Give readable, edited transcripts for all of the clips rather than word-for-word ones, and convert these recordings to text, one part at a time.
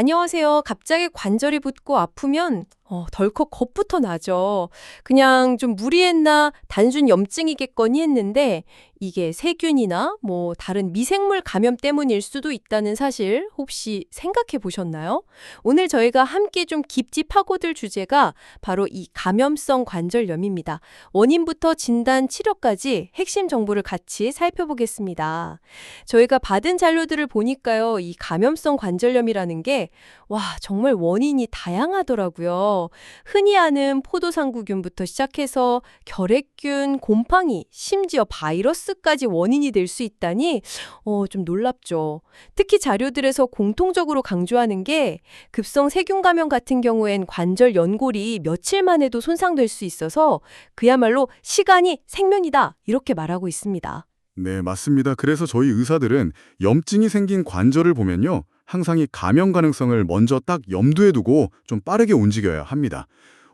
안녕하세요. 갑자기 관절이 붓고 아프면 덜컥 겁부터 나죠. 그냥 좀 무리했나 단순 염증이겠거니 했는데 이게 세균이나 뭐 다른 미생물 감염 때문일 수도 있다는 사실 혹시 생각해 보셨나요? 오늘 저희가 함께 좀 깊이 파고들 주제가 바로 이 감염성 관절염입니다. 원인부터 진단, 치료까지 핵심 정보를 같이 살펴보겠습니다. 저희가 받은 자료들을 보니까요, 이 감염성 관절염이라는 게 와, 정말 원인이 다양하더라고요. 흔히 아는 포도상구균부터 시작해서 결핵균, 곰팡이, 심지어 바이러스까지 원인이 될 수 있다니 좀 놀랍죠. 특히 자료들에서 공통적으로 강조하는 게 급성 세균 감염 같은 경우엔 관절 연골이 며칠 만에도 손상될 수 있어서 그야말로 시간이 생명이다 이렇게 말하고 있습니다. 네, 맞습니다. 그래서 저희 의사들은 염증이 생긴 관절을 보면요, 항상 이 감염 가능성을 먼저 딱 염두에 두고 좀 빠르게 움직여야 합니다.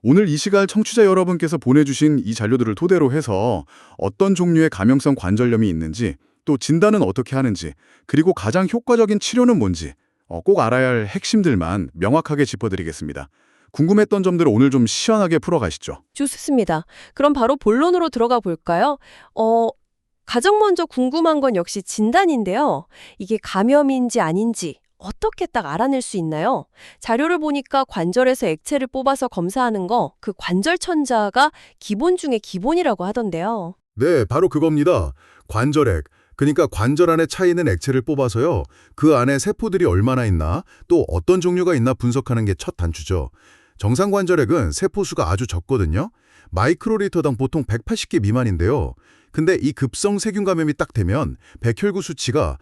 오늘 이 시간 청취자 여러분께서 보내주신 이 자료들을 토대로 해서 어떤 종류의 감염성 관절염이 있는지, 또 진단은 어떻게 하는지, 그리고 가장 효과적인 치료는 뭔지 꼭 알아야 할 핵심들만 명확하게 짚어드리겠습니다. 궁금했던 점들을 오늘 좀 시원하게 풀어가시죠. 좋습니다. 그럼 바로 본론으로 들어가 볼까요? 가장 먼저 궁금한 건 역시 진단인데요. 이게 감염인지 아닌지 어떻게 딱 알아낼 수 있나요? 자료를 보니까 관절에서 액체를 뽑아서 검사하는 거, 그 관절 천자가 기본 중에 기본이라고 하던데요. 네, 바로 그겁니다. 관절액. 그러니까 관절 안에 차 있는 액체를 뽑아서요. 그 안에 세포들이 얼마나 있나, 또 어떤 종류가 있나 분석하는 게 첫 단추죠. 정상 관절액은 세포 수가 아주 적거든요. 마이크로리터당 보통 180개 미만인데요. 근데 이 급성 세균 감염이 딱 되면 백혈구 수치가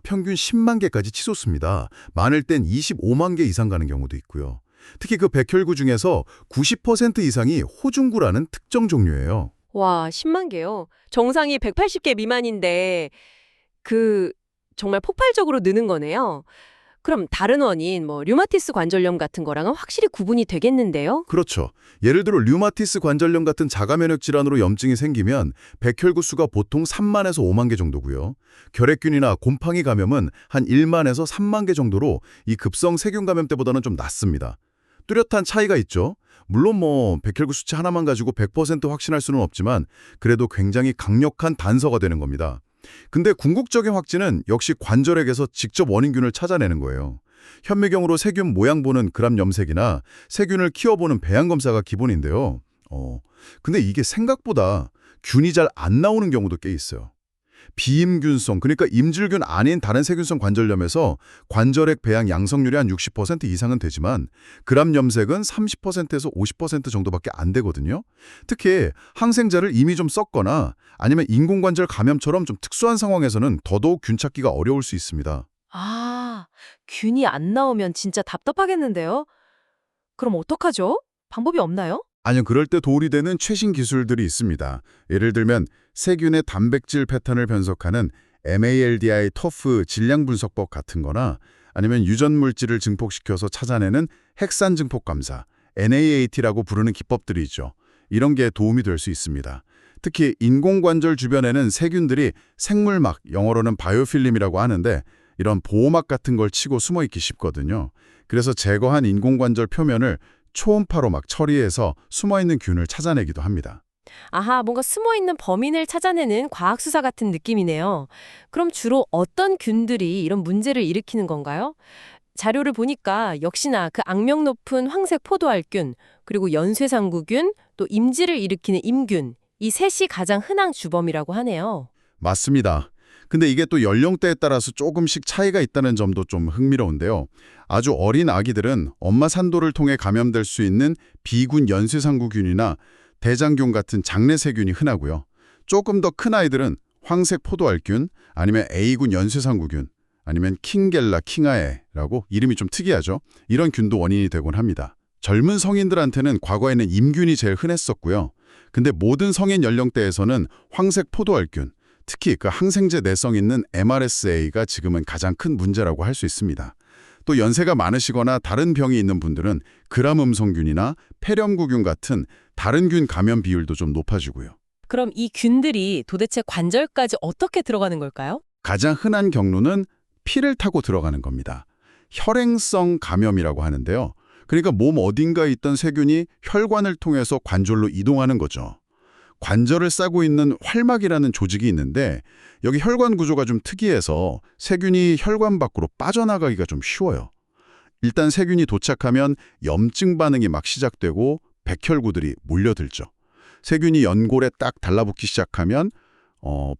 평균 10만 개까지 치솟습니다. 많을 땐 25만 개 이상 가는 경우도 있고요. 특히 그 백혈구 중에서 90% 이상이 호중구라는 특정 종류예요. 와, 10만 개요. 정상이 180개 미만인데 정말 폭발적으로 느는 거네요. 그럼 다른 원인, 류마티스 관절염 같은 거랑은 확실히 구분이 되겠는데요? 그렇죠. 예를 들어 류마티스 관절염 같은 자가면역 질환으로 염증이 생기면 백혈구 수가 보통 3만에서 5만 개 정도고요. 결핵균이나 곰팡이 감염은 한 1만에서 3만 개 정도로 이 급성 세균 감염 때보다는 좀 낮습니다. 뚜렷한 차이가 있죠. 물론 백혈구 수치 하나만 가지고 100% 확신할 수는 없지만 그래도 굉장히 강력한 단서가 되는 겁니다. 근데 궁극적인 확진은 역시 관절액에서 직접 원인균을 찾아내는 거예요. 현미경으로 세균 모양 보는 그람 염색이나 세균을 키워보는 배양 검사가 기본인데요. 근데 이게 생각보다 균이 잘 안 나오는 경우도 꽤 있어요. 비임균성, 그러니까 임질균 아닌 다른 세균성 관절염에서 관절액 배양 양성률이 한 60% 이상은 되지만 그람 염색은 30%에서 50% 정도밖에 안 되거든요. 특히 항생제를 이미 좀 썼거나 아니면 인공관절 감염처럼 좀 특수한 상황에서는 더더욱 균 찾기가 어려울 수 있습니다. 아, 균이 안 나오면 진짜 답답하겠는데요? 그럼 어떡하죠? 방법이 없나요? 아니요, 그럴 때 도움이 되는 최신 기술들이 있습니다. 예를 들면 세균의 단백질 패턴을 분석하는 MALDI 터프 질량 분석법 같은 거나 아니면 유전 물질을 증폭시켜서 찾아내는 핵산 증폭 감사, NAAT라고 부르는 기법들이 있죠. 이런 게 도움이 될 수 있습니다. 특히 인공관절 주변에는 세균들이 생물막, 영어로는 바이오필름이라고 하는데 이런 보호막 같은 걸 치고 숨어있기 쉽거든요. 그래서 제거한 인공관절 표면을 초음파로 막 처리해서 숨어있는 균을 찾아내기도 합니다. 아하, 뭔가 숨어있는 범인을 찾아내는 과학수사 같은 느낌이네요. 그럼 주로 어떤 균들이 이런 문제를 일으키는 건가요? 자료를 보니까 역시나 그 악명 높은 황색 포도알균, 그리고 연쇄상구균, 또 임지를 일으키는 임균, 이 셋이 가장 흔한 주범이라고 하네요. 맞습니다. 근데 이게 또 연령대에 따라서 조금씩 차이가 있다는 점도 좀 흥미로운데요. 아주 어린 아기들은 엄마 산도를 통해 감염될 수 있는 비군 연쇄상구균이나 대장균 같은 장내세균이 흔하고요. 조금 더 큰 아이들은 황색 포도알균, 아니면 A군 연쇄상구균, 아니면 킹겔라 킹아에라고 이름이 좀 특이하죠. 이런 균도 원인이 되곤 합니다. 젊은 성인들한테는 과거에는 임균이 제일 흔했었고요. 근데 모든 성인 연령대에서는 황색 포도알균, 특히 그 항생제 내성 있는 MRSA가 지금은 가장 큰 문제라고 할 수 있습니다. 또 연세가 많으시거나 다른 병이 있는 분들은 그람음성균이나 폐렴구균 같은 다른 균 감염 비율도 좀 높아지고요. 그럼 이 균들이 도대체 관절까지 어떻게 들어가는 걸까요? 가장 흔한 경로는 피를 타고 들어가는 겁니다. 혈행성 감염이라고 하는데요. 그러니까 몸 어딘가에 있던 세균이 혈관을 통해서 관절로 이동하는 거죠. 관절을 싸고 있는 활막이라는 조직이 있는데 여기 혈관 구조가 좀 특이해서 세균이 혈관 밖으로 빠져나가기가 좀 쉬워요. 일단 세균이 도착하면 염증 반응이 막 시작되고 백혈구들이 몰려들죠. 세균이 연골에 딱 달라붙기 시작하면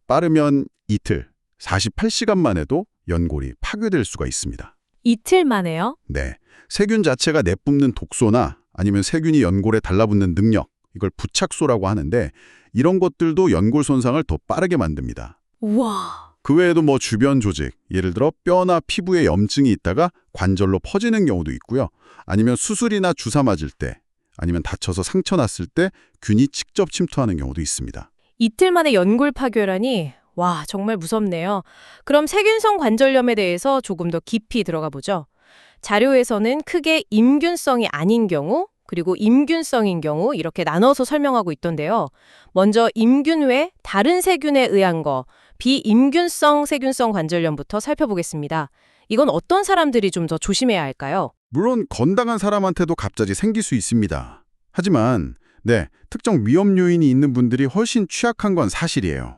빠르면 이틀, 48시간 만에도 연골이 파괴될 수가 있습니다. 이틀 만에요? 네, 세균 자체가 내뿜는 독소나 아니면 세균이 연골에 달라붙는 능력, 이걸 부착소라고 하는데 이런 것들도 연골 손상을 더 빠르게 만듭니다. 우와. 그 외에도 뭐 주변 조직, 예를 들어 뼈나 피부에 염증이 있다가 관절로 퍼지는 경우도 있고요. 아니면 수술이나 주사 맞을 때, 아니면 다쳐서 상처 났을 때 균이 직접 침투하는 경우도 있습니다. 이틀 만에 연골 파괴라니, 와, 정말 무섭네요. 그럼 세균성 관절염에 대해서 조금 더 깊이 들어가 보죠. 자료에서는 크게 임균성이 아닌 경우, 그리고 임균성인 경우 이렇게 나눠서 설명하고 있던데요. 먼저 임균 외 다른 세균에 의한 거, 비임균성 세균성 관절염부터 살펴보겠습니다. 이건 어떤 사람들이 좀 더 조심해야 할까요? 물론 건강한 사람한테도 갑자기 생길 수 있습니다. 하지만 특정 위험 요인이 있는 분들이 훨씬 취약한 건 사실이에요.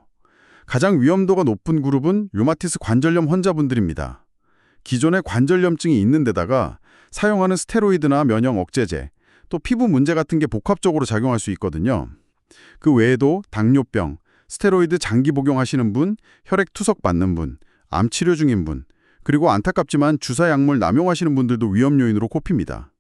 가장 위험도가 높은 그룹은 류마티스 관절염 환자분들입니다. 기존에 관절염증이 있는 데다가 사용하는 스테로이드나 면역 억제제, 또 피부 문제 같은 게 복합적으로 작용할 수 있거든요. 그 외에도 당뇨병, 스테로이드 장기 복용하시는 분, 혈액 투석 받는 분, 암 치료 중인 분, 그리고 안타깝지만 주사 약물 남용하시는 분들도 위험 요인으로 꼽힙니다.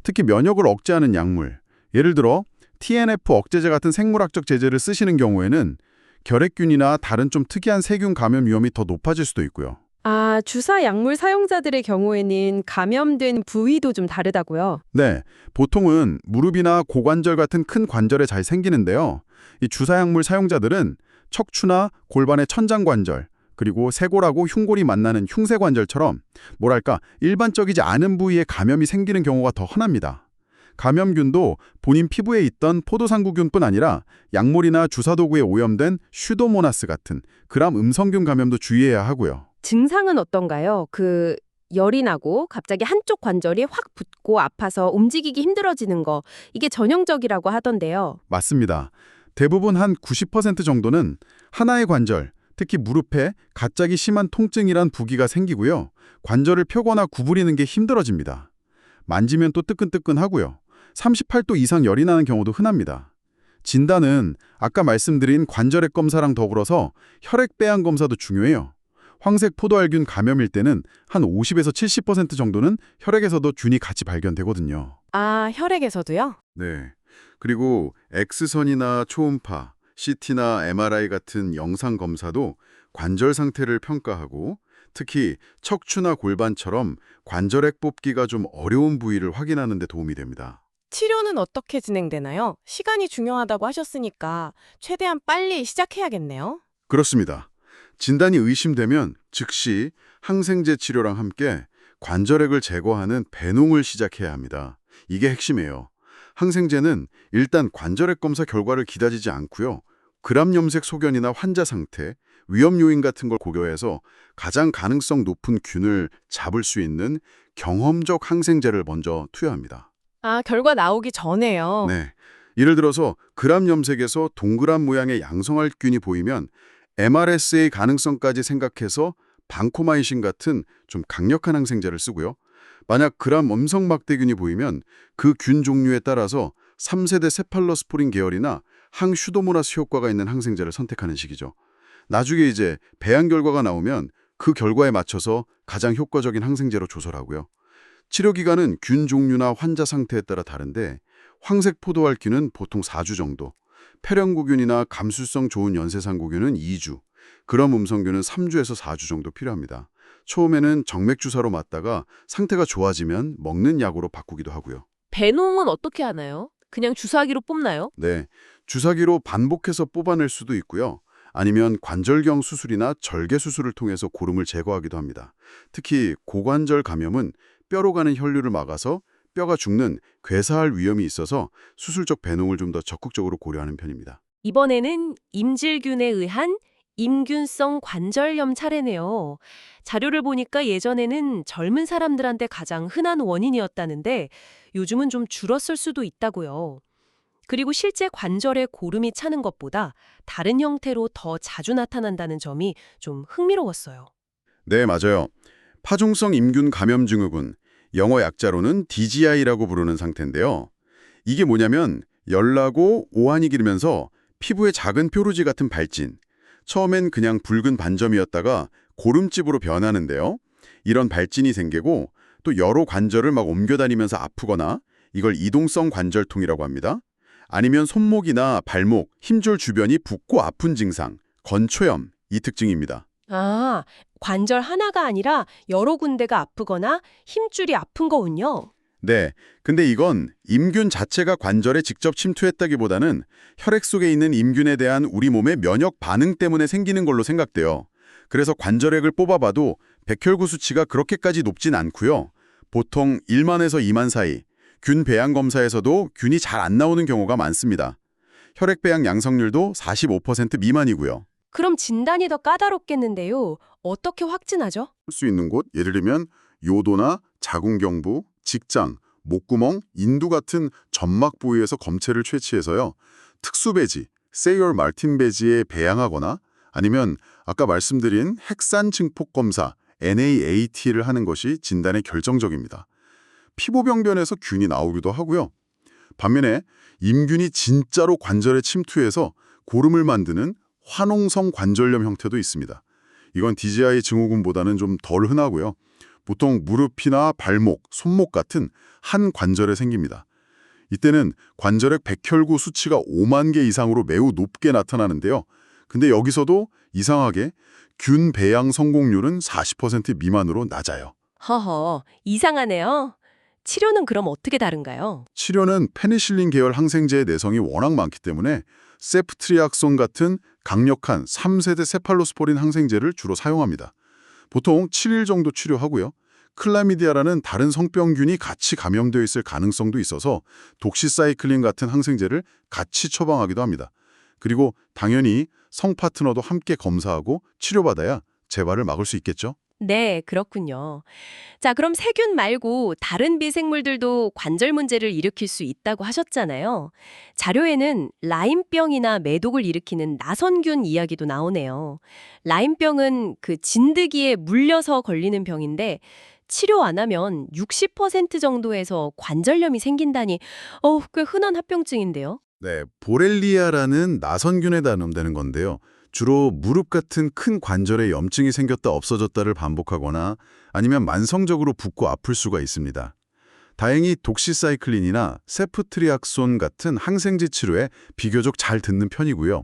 특히 면역을 억제하는 약물, 예를 들어 TNF 억제제 같은 생물학적 제제를 쓰시는 경우에는 결핵균이나 다른 좀 특이한 세균 감염 위험이 더 높아질 수도 있고요. 아, 주사 약물 사용자들의 경우에는 감염된 부위도 좀 다르다고요? 네, 보통은 무릎이나 고관절 같은 큰 관절에 잘 생기는데요. 이 주사약물 사용자들은 척추나 골반의 천장관절, 그리고 쇄골하고 흉골이 만나는 흉쇄관절처럼 뭐랄까 일반적이지 않은 부위에 감염이 생기는 경우가 더 흔합니다. 감염균도 본인 피부에 있던 포도상구균뿐 아니라 약물이나 주사도구에 오염된 슈도모나스 같은 gram 음성균 감염도 주의해야 하고요. 증상은 어떤가요? 열이 나고 갑자기 한쪽 관절이 확 붓고 아파서 움직이기 힘들어지는 거, 이게 전형적이라고 하던데요. 맞습니다. 대부분 한 90% 정도는 하나의 관절, 특히 무릎에 갑자기 심한 통증이란 부기가 생기고요. 관절을 펴거나 구부리는 게 힘들어집니다. 만지면 또 뜨끈뜨끈하고요. 38도 이상 열이 나는 경우도 흔합니다. 진단은 아까 말씀드린 관절액 검사랑 더불어서 혈액 배양 검사도 중요해요. 황색 포도알균 감염일 때는 한 50에서 70% 정도는 혈액에서도 균이 같이 발견되거든요. 아, 혈액에서도요? 네. 그리고 X선이나 초음파, CT나 MRI 같은 영상 검사도 관절 상태를 평가하고 특히 척추나 골반처럼 관절액 뽑기가 좀 어려운 부위를 확인하는 데 도움이 됩니다. 치료는 어떻게 진행되나요? 시간이 중요하다고 하셨으니까 최대한 빨리 시작해야겠네요. 그렇습니다. 진단이 의심되면 즉시 항생제 치료랑 함께 관절액을 제거하는 배농을 시작해야 합니다. 이게 핵심이에요. 항생제는 일단 관절액 검사 결과를 기다리지 않고요. 그람 염색 소견이나 환자 상태, 위험 요인 같은 걸 고려해서 가장 가능성 높은 균을 잡을 수 있는 경험적 항생제를 먼저 투여합니다. 아, 결과 나오기 전에요. 네. 예를 들어서 그람 염색에서 동그란 모양의 양성활균이 보이면 MRSA 가능성까지 생각해서 방코마이신 같은 좀 강력한 항생제를 쓰고요. 만약 그람 음성막대균이 보이면 그 균 종류에 따라서 3세대 세팔로스포린 계열이나 항슈도모나스 효과가 있는 항생제를 선택하는 식이죠. 나중에 이제 배양 결과가 나오면 그 결과에 맞춰서 가장 효과적인 항생제로 조절하고요. 치료 기간은 균 종류나 환자 상태에 따라 다른데 황색 포도알균은 보통 4주 정도, 폐렴구균이나 감수성 좋은 연쇄상구균은 2주, 그럼 음성균은 3주에서 4주 정도 필요합니다. 처음에는 정맥주사로 맞다가 상태가 좋아지면 먹는 약으로 바꾸기도 하고요. 배농은 어떻게 하나요? 그냥 주사기로 뽑나요? 네, 주사기로 반복해서 뽑아낼 수도 있고요. 아니면 관절경 수술이나 절개 수술을 통해서 고름을 제거하기도 합니다. 특히 고관절 감염은 뼈로 가는 혈류를 막아서 뼈가 죽는 괴사할 위험이 있어서 수술적 배농을 좀 더 적극적으로 고려하는 편입니다. 이번에는 임질균에 의한 임균성 관절염 차례네요. 자료를 보니까 예전에는 젊은 사람들한테 가장 흔한 원인이었다는데 요즘은 좀 줄었을 수도 있다고요. 그리고 실제 관절에 고름이 차는 것보다 다른 형태로 더 자주 나타난다는 점이 좀 흥미로웠어요. 네, 맞아요. 파종성 임균 감염 증후군, 영어 약자로는 DGI라고 부르는 상태인데요. 이게 뭐냐면 열나고 오한이 길면서 피부에 작은 뾰루지 같은 발진, 처음엔 그냥 붉은 반점이었다가 고름집으로 변하는데요. 이런 발진이 생기고 또 여러 관절을 막 옮겨다니면서 아프거나 이걸 이동성 관절통이라고 합니다. 아니면 손목이나 발목, 힘줄 주변이 붓고 아픈 증상, 건초염, 이 특징입니다. 아, 관절 하나가 아니라 여러 군데가 아프거나 힘줄이 아픈 거군요. 네, 근데 이건 임균 자체가 관절에 직접 침투했다기보다는 혈액 속에 있는 임균에 대한 우리 몸의 면역 반응 때문에 생기는 걸로 생각돼요. 그래서 관절액을 뽑아봐도 백혈구 수치가 그렇게까지 높진 않고요. 보통 1만에서 2만 사이, 균 배양 검사에서도 균이 잘 안 나오는 경우가 많습니다. 혈액 배양 양성률도 45% 미만이고요. 그럼 진단이 더 까다롭겠는데요. 어떻게 확진하죠? 할 수 있는 곳, 예를 들면 요도나 자궁경부, 직장, 목구멍, 인두 같은 점막 부위에서 검체를 채취해서요. 특수배지, 세이얼 말틴 배지에 배양하거나 아니면 아까 말씀드린 핵산 증폭 검사, NAAT를 하는 것이 진단에 결정적입니다. 피부병변에서 균이 나오기도 하고요. 반면에 임균이 진짜로 관절에 침투해서 고름을 만드는 화농성 관절염 형태도 있습니다. 이건 DGI 증후군보다는 좀 덜 흔하고요. 보통 무릎이나 발목, 손목 같은 한 관절에 생깁니다. 이때는 관절액 백혈구 수치가 5만 개 이상으로 매우 높게 나타나는데요. 근데 여기서도 이상하게 균 배양 성공률은 40% 미만으로 낮아요. 허허, 이상하네요. 치료는 그럼 어떻게 다른가요? 치료는 페니실린 계열 항생제의 내성이 워낙 많기 때문에 세프트리악손 같은 강력한 3세대 세팔로스포린 항생제를 주로 사용합니다. 보통 7일 정도 치료하고요. 클라미디아라는 다른 성병균이 같이 감염되어 있을 가능성도 있어서 독시사이클린 같은 항생제를 같이 처방하기도 합니다. 그리고 당연히 성 파트너도 함께 검사하고 치료받아야 재발을 막을 수 있겠죠. 네, 그렇군요. 자, 그럼 세균 말고 다른 미생물들도 관절 문제를 일으킬 수 있다고 하셨잖아요. 자료에는 라임병이나 매독을 일으키는 나선균 이야기도 나오네요. 라임병은 그 진드기에 물려서 걸리는 병인데 치료 안 하면 60% 정도에서 관절염이 생긴다니 꽤 흔한 합병증인데요. 네, 보렐리아라는 나선균에 감염되는 건데요. 주로 무릎 같은 큰 관절에 염증이 생겼다 없어졌다를 반복하거나 아니면 만성적으로 붓고 아플 수가 있습니다. 다행히 독시사이클린이나 세프트리악손 같은 항생제 치료에 비교적 잘 듣는 편이고요.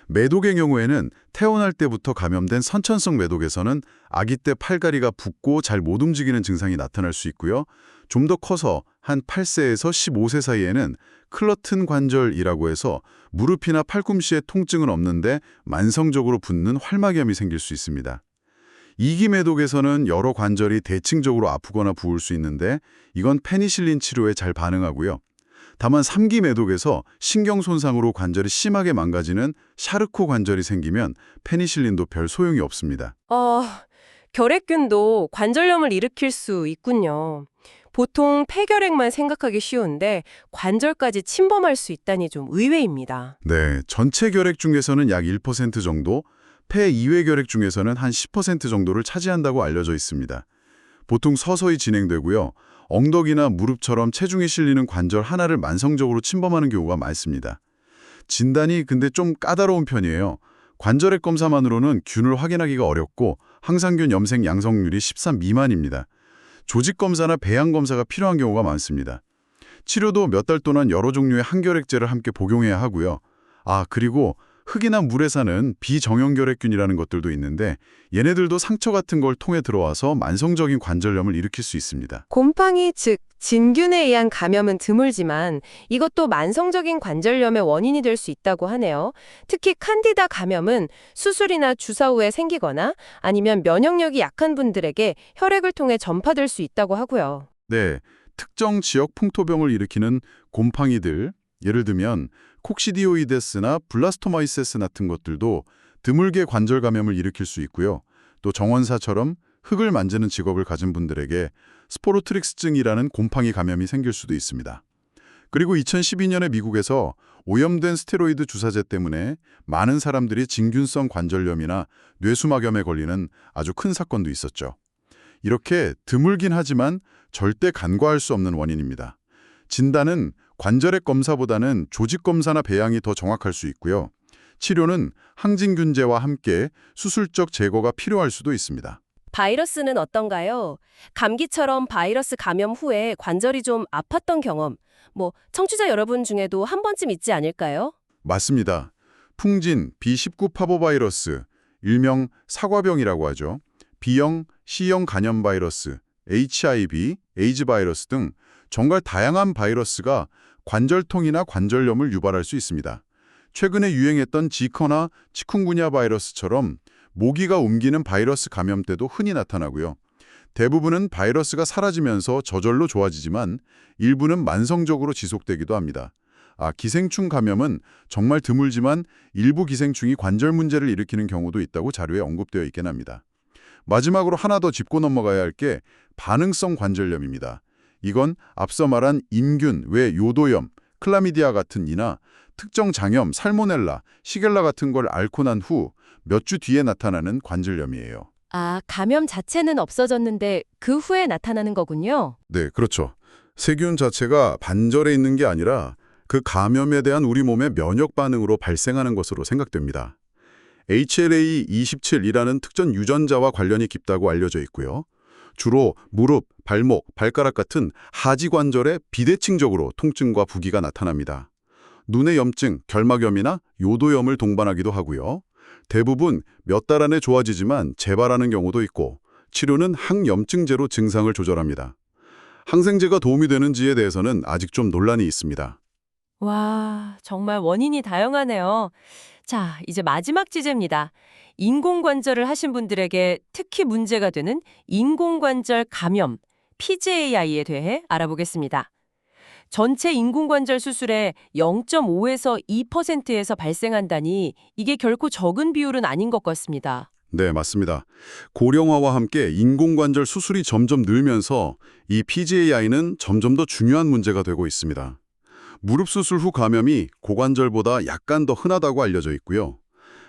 매독의 경우에는 태어날 때부터 감염된 선천성 매독에서는 아기 때 팔다리가 붓고 잘 못 움직이는 증상이 나타날 수 있고요. 좀 더 커서 한 8세에서 15세 사이에는 클러튼 관절이라고 해서 무릎이나 팔꿈치에 통증은 없는데 만성적으로 붓는 활막염이 생길 수 있습니다. 2기 매독에서는 여러 관절이 대칭적으로 아프거나 부을 수 있는데 이건 페니실린 치료에 잘 반응하고요. 다만 3기 매독에서 신경 손상으로 관절이 심하게 망가지는 샤르코 관절이 생기면 페니실린도 별 소용이 없습니다. 결핵균도 관절염을 일으킬 수 있군요. 보통 폐결핵만 생각하기 쉬운데 관절까지 침범할 수 있다니 좀 의외입니다. 네, 전체 결핵 중에서는 약 1% 정도, 폐 이외 결핵 중에서는 한 10% 정도를 차지한다고 알려져 있습니다. 보통 서서히 진행되고요. 엉덩이나 무릎처럼 체중이 실리는 관절 하나를 만성적으로 침범하는 경우가 많습니다. 진단이 근데 좀 까다로운 편이에요. 관절액 검사만으로는 균을 확인하기가 어렵고 항상균 염색 양성률이 13 미만입니다. 조직 검사나 배양 검사가 필요한 경우가 많습니다. 치료도 몇 달 동안 여러 종류의 항결핵제를 함께 복용해야 하고요. 그리고 흙이나 물에 사는 비정형결핵균이라는 것들도 있는데 얘네들도 상처 같은 걸 통해 들어와서 만성적인 관절염을 일으킬 수 있습니다. 곰팡이 즉 진균에 의한 감염은 드물지만 이것도 만성적인 관절염의 원인이 될 수 있다고 하네요. 특히 칸디다 감염은 수술이나 주사 후에 생기거나 아니면 면역력이 약한 분들에게 혈액을 통해 전파될 수 있다고 하고요. 네, 특정 지역 풍토병을 일으키는 곰팡이들, 예를 들면 콕시디오이데스나 블라스토마이세스 같은 것들도 드물게 관절 감염을 일으킬 수 있고요. 또 정원사처럼 흙을 만지는 직업을 가진 분들에게 스포로트릭스증이라는 곰팡이 감염이 생길 수도 있습니다. 그리고 2012년에 미국에서 오염된 스테로이드 주사제 때문에 많은 사람들이 진균성 관절염이나 뇌수막염에 걸리는 아주 큰 사건도 있었죠. 이렇게 드물긴 하지만 절대 간과할 수 없는 원인입니다. 진단은 관절액 검사보다는 조직 검사나 배양이 더 정확할 수 있고요. 치료는 항진균제와 함께 수술적 제거가 필요할 수도 있습니다. 바이러스는 어떤가요? 감기처럼 바이러스 감염 후에 관절이 좀 아팠던 경험, 청취자 여러분 중에도 한 번쯤 있지 않을까요? 맞습니다. 풍진 B19 파보바이러스, 일명 사과병이라고 하죠. B형, C형 간염 바이러스, HIV, 에이즈 바이러스 등 정말 다양한 바이러스가 관절통이나 관절염을 유발할 수 있습니다. 최근에 유행했던 지커나 치쿤구냐 바이러스처럼 모기가 옮기는 바이러스 감염 때도 흔히 나타나고요. 대부분은 바이러스가 사라지면서 저절로 좋아지지만 일부는 만성적으로 지속되기도 합니다. 기생충 감염은 정말 드물지만 일부 기생충이 관절 문제를 일으키는 경우도 있다고 자료에 언급되어 있긴 합니다. 마지막으로 하나 더 짚고 넘어가야 할 게 반응성 관절염입니다. 이건 앞서 말한 인균, 외 요도염, 클라미디아 같은 이나 특정 장염, 살모넬라, 시겔라 같은 걸 앓고 난 후 몇 주 뒤에 나타나는 관절염이에요. 감염 자체는 없어졌는데 그 후에 나타나는 거군요. 네, 그렇죠. 세균 자체가 반절에 있는 게 아니라 그 감염에 대한 우리 몸의 면역 반응으로 발생하는 것으로 생각됩니다. HLA27이라는 특정 유전자와 관련이 깊다고 알려져 있고요. 주로 무릎, 발목, 발가락 같은 하지 관절에 비대칭적으로 통증과 부기가 나타납니다. 눈의 염증, 결막염이나 요도염을 동반하기도 하고요. 대부분 몇 달 안에 좋아지지만 재발하는 경우도 있고 치료는 항염증제로 증상을 조절합니다. 항생제가 도움이 되는지에 대해서는 아직 좀 논란이 있습니다. 와, 정말 원인이 다양하네요. 자, 이제 마지막 지제입니다. 인공관절을 하신 분들에게 특히 문제가 되는 인공관절 감염, PJI에 대해 알아보겠습니다. 전체 인공관절 수술의 0.5에서 2%에서 발생한다니 이게 결코 적은 비율은 아닌 것 같습니다. 네, 맞습니다. 고령화와 함께 인공관절 수술이 점점 늘면서 이 PJI는 점점 더 중요한 문제가 되고 있습니다. 무릎 수술 후 감염이 고관절보다 약간 더 흔하다고 알려져 있고요.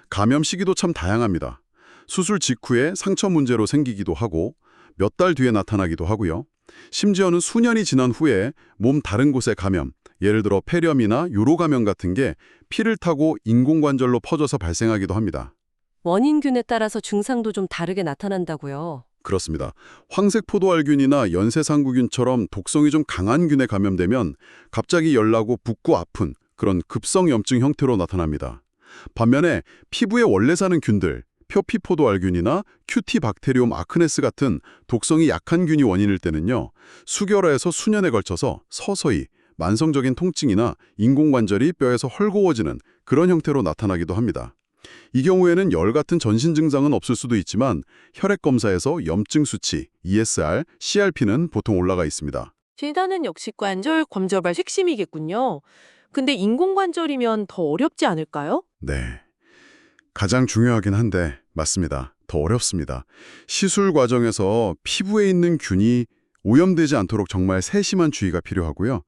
감염 시기도 참 다양합니다. 수술 직후에 상처 문제로 생기기도 하고 몇 달 뒤에 나타나기도 하고요. 심지어는 수년이 지난 후에 몸 다른 곳에 감염, 예를 들어 폐렴이나 요로 감염 같은 게 피를 타고 인공관절로 퍼져서 발생하기도 합니다. 원인균에 따라서 증상도 좀 다르게 나타난다고요. 그렇습니다. 황색 포도알균이나 연쇄상구균처럼 독성이 좀 강한 균에 감염되면 갑자기 열나고 붓고 아픈 그런 급성염증 형태로 나타납니다. 반면에 피부에 원래 사는 균들, 표피포도알균이나 큐티박테리움 아크네스 같은 독성이 약한 균이 원인일 때는요, 수개월에서 수년에 걸쳐서 서서히 만성적인 통증이나 인공관절이 뼈에서 헐거워지는 그런 형태로 나타나기도 합니다. 이 경우에는 열 같은 전신 증상은 없을 수도 있지만 혈액 검사에서 염증 수치, ESR, CRP는 보통 올라가 있습니다. 진단은 역시 관절 검절발 핵심이겠군요. 근데 인공관절이면 더 어렵지 않을까요? 네. 가장 중요하긴 한데 맞습니다. 더 어렵습니다. 시술 과정에서 피부에 있는 균이 오염되지 않도록 정말 세심한 주의가 필요하고요.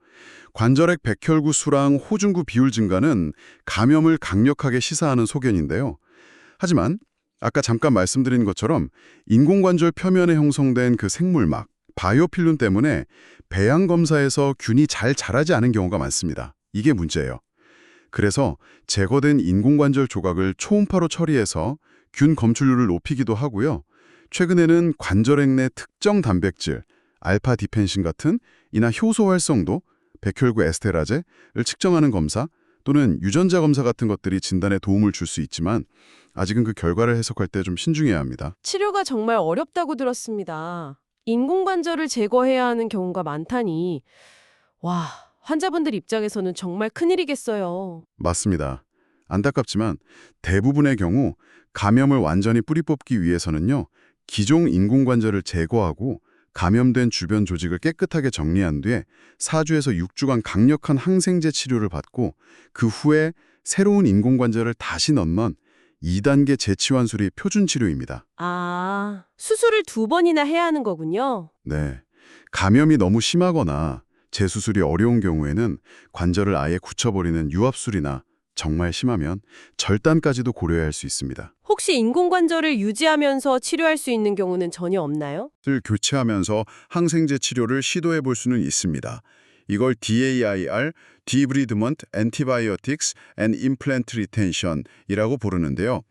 관절액 백혈구 수랑 호중구 비율 증가는 감염을 강력하게 시사하는 소견인데요. 하지만 아까 잠깐 말씀드린 것처럼 인공관절 표면에 형성된 그 생물막, 바이오필름 때문에 배양 검사에서 균이 잘 자라지 않은 경우가 많습니다. 이게 문제예요. 그래서 제거된 인공관절 조각을 초음파로 처리해서 균 검출률을 높이기도 하고요. 최근에는 관절액 내 특정 단백질, 알파 디펜신 같은 이나 효소 활성도, 백혈구 에스테라제를 측정하는 검사 또는 유전자 검사 같은 것들이 진단에 도움을 줄 수 있지만 아직은 그 결과를 해석할 때 좀 신중해야 합니다. 치료가 정말 어렵다고 들었습니다. 인공관절을 제거해야 하는 경우가 많다니. 와, 환자분들 입장에서는 정말 큰일이겠어요. 맞습니다. 안타깝지만 대부분의 경우 감염을 완전히 뿌리 뽑기 위해서는요, 기존 인공관절을 제거하고 감염된 주변 조직을 깨끗하게 정리한 뒤에 4주에서 6주간 강력한 항생제 치료를 받고 그 후에 새로운 인공관절을 다시 넣는 2단계 재치환술이 표준 치료입니다. 아, 수술을 2번이나 해야 하는 거군요. 네. 감염이 너무 심하거나 재수술이 어려운 경우에는 관절을 아예 굳혀버리는 유압술이나 정말 심하면 절단까지도 고려해야 할 수 있습니다. 혹시 인공관절을 유지하면서 치료할 수 있는 경우는 전혀 없나요? 를 교체하면서 항생제 치료를 시도해 볼 수는 있습니다. 이걸 DAIR, Debridement Antibiotics and Implant Retention이라고 부르는데요.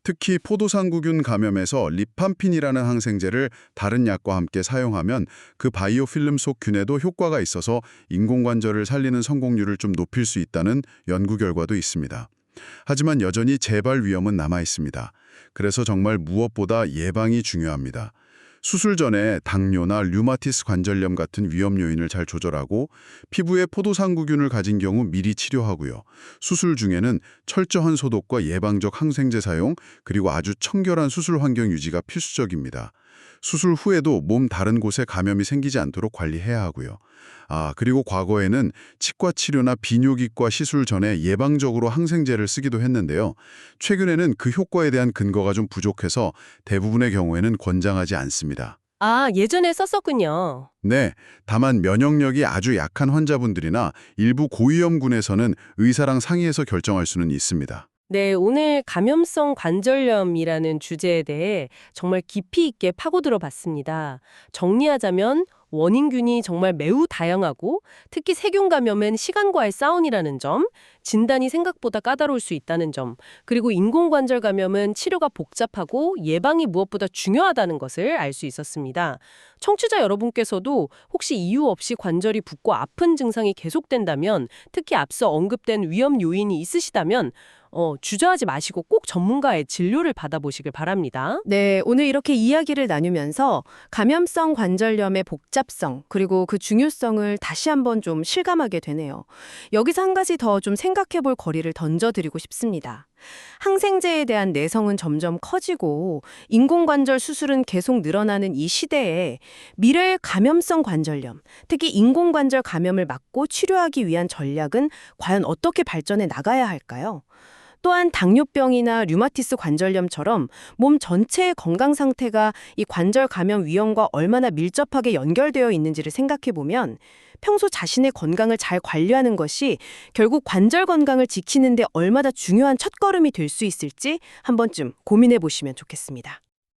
특히 포도상구균 감염에서 리팜핀이라는 항생제를 다른 약과 함께 사용하면 그 바이오필름 속 균에도 효과가 있어서 인공관절을 살리는 성공률을 좀 높일 수 있다는 연구 결과도 있습니다. 하지만 여전히 재발 위험은 남아 있습니다. 그래서 정말 무엇보다 예방이 중요합니다. 수술 전에 당뇨나 류마티스 관절염 같은 위험 요인을 잘 조절하고 피부에 포도상구균을 가진 경우 미리 치료하고요. 수술 중에는 철저한 소독과 예방적 항생제 사용, 그리고 아주 청결한 수술 환경 유지가 필수적입니다. 수술 후에도 몸 다른 곳에 감염이 생기지 않도록 관리해야 하고요. 그리고 과거에는 치과 치료나 비뇨기과 시술 전에 예방적으로 항생제를 쓰기도 했는데요. 최근에는 그 효과에 대한 근거가 좀 부족해서 대부분의 경우에는 권장하지 않습니다. 아, 예전에 썼었군요. 네, 다만 면역력이 아주 약한 환자분들이나 일부 고위험군에서는 의사랑 상의해서 결정할 수는 있습니다. 네, 오늘 감염성 관절염이라는 주제에 대해 정말 깊이 있게 파고들어 봤습니다. 정리하자면 원인균이 정말 매우 다양하고 특히 세균 감염은 시간과의 싸움이라는 점, 진단이 생각보다 까다로울 수 있다는 점, 그리고 인공관절 감염은 치료가 복잡하고 예방이 무엇보다 중요하다는 것을 알 수 있었습니다. 청취자 여러분께서도 혹시 이유 없이 관절이 붓고 아픈 증상이 계속된다면, 특히 앞서 언급된 위험 요인이 있으시다면 주저하지 마시고 꼭 전문가의 진료를 받아보시길 바랍니다. 네, 오늘 이렇게 이야기를 나누면서 감염성 관절염의 복잡성 그리고 그 중요성을 다시 한번 좀 실감하게 되네요. 여기서 한 가지 더 좀 생각해 볼 거리를 던져드리고 싶습니다. 항생제에 대한 내성은 점점 커지고 인공관절 수술은 계속 늘어나는 이 시대에 미래의 감염성 관절염, 특히 인공관절 감염을 막고 치료하기 위한 전략은 과연 어떻게 발전해 나가야 할까요? 또한 당뇨병이나 류마티스 관절염처럼 몸 전체의 건강 상태가 이 관절 감염 위험과 얼마나 밀접하게 연결되어 있는지를 생각해 보면 평소 자신의 건강을 잘 관리하는 것이 결국 관절 건강을 지키는 데 얼마나 중요한 첫걸음이 될 수 있을지 한 번쯤 고민해 보시면 좋겠습니다.